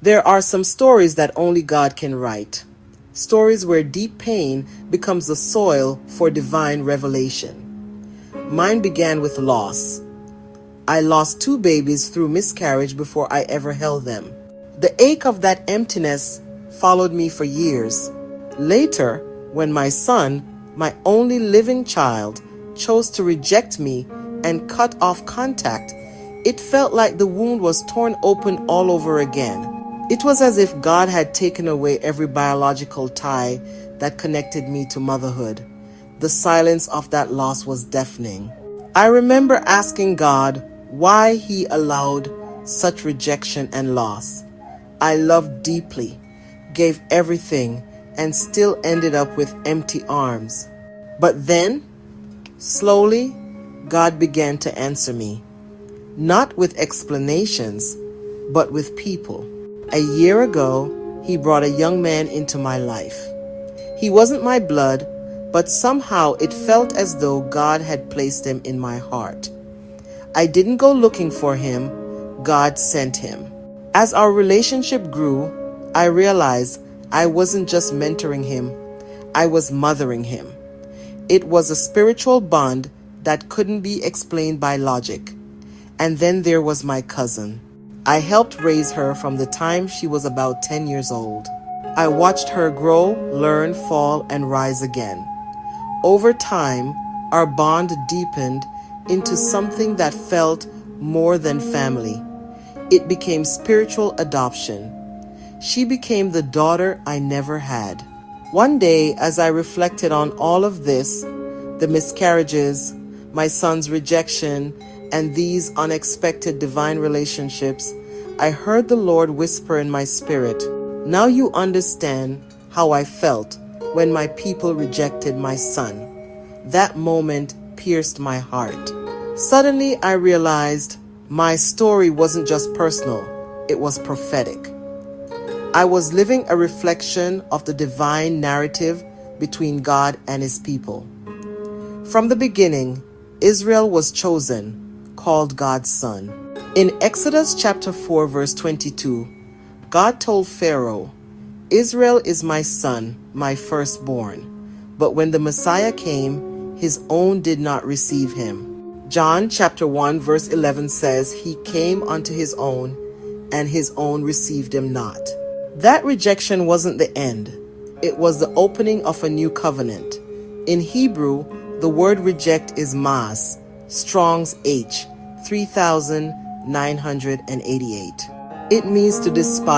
There are some stories that only God can write. Stories where deep pain becomes the soil for divine revelation. Mine began with loss. I lost 2 babies through miscarriage before I ever held them. The ache of that emptiness followed me for years. Later, when my son, my only living child, chose to reject me and cut off contact, it felt like the wound was torn open all over again. It was as if God had taken away every biological tie that connected me to motherhood. The silence of that loss was deafening. I remember asking God why He allowed such rejection and loss. I loved deeply, gave everything, and still ended up with empty arms. But then, slowly, God began to answer me. Not with explanations, but with people. A year ago, He brought a young man into my life. He wasn't my blood, but somehow it felt as though God had placed him in my heart. I didn't go looking for him, God sent him. As our relationship grew, I realized I wasn't just mentoring him, I was mothering him. It was a spiritual bond that couldn't be explained by logic. And then there was my cousin. I helped raise her from the time she was about 10 years old. I watched her grow, learn, fall, and rise again. Over time, our bond deepened into something that felt more than family. It became spiritual adoption. She became the daughter I never had. One day, as I reflected on all of this, the miscarriages, my son's rejection, and these unexpected divine relationships, I heard the Lord whisper in my spirit, "Now you understand how I felt when my people rejected my son." That moment pierced my heart. Suddenly, I realized my story wasn't just personal, it was prophetic. I was living a reflection of the divine narrative between God and His people. From the beginning, Israel was chosen, called God's son. In Exodus chapter 4, verse 22, God told Pharaoh, "Israel is my son, my firstborn." But when the Messiah came, His own did not receive Him. John chapter 1, verse 11 says, "He came unto His own, and His own received Him not." That rejection wasn't the end. It was the opening of a new covenant. In Hebrew, the word reject is mas, Strong's H, 3988. It means to despise.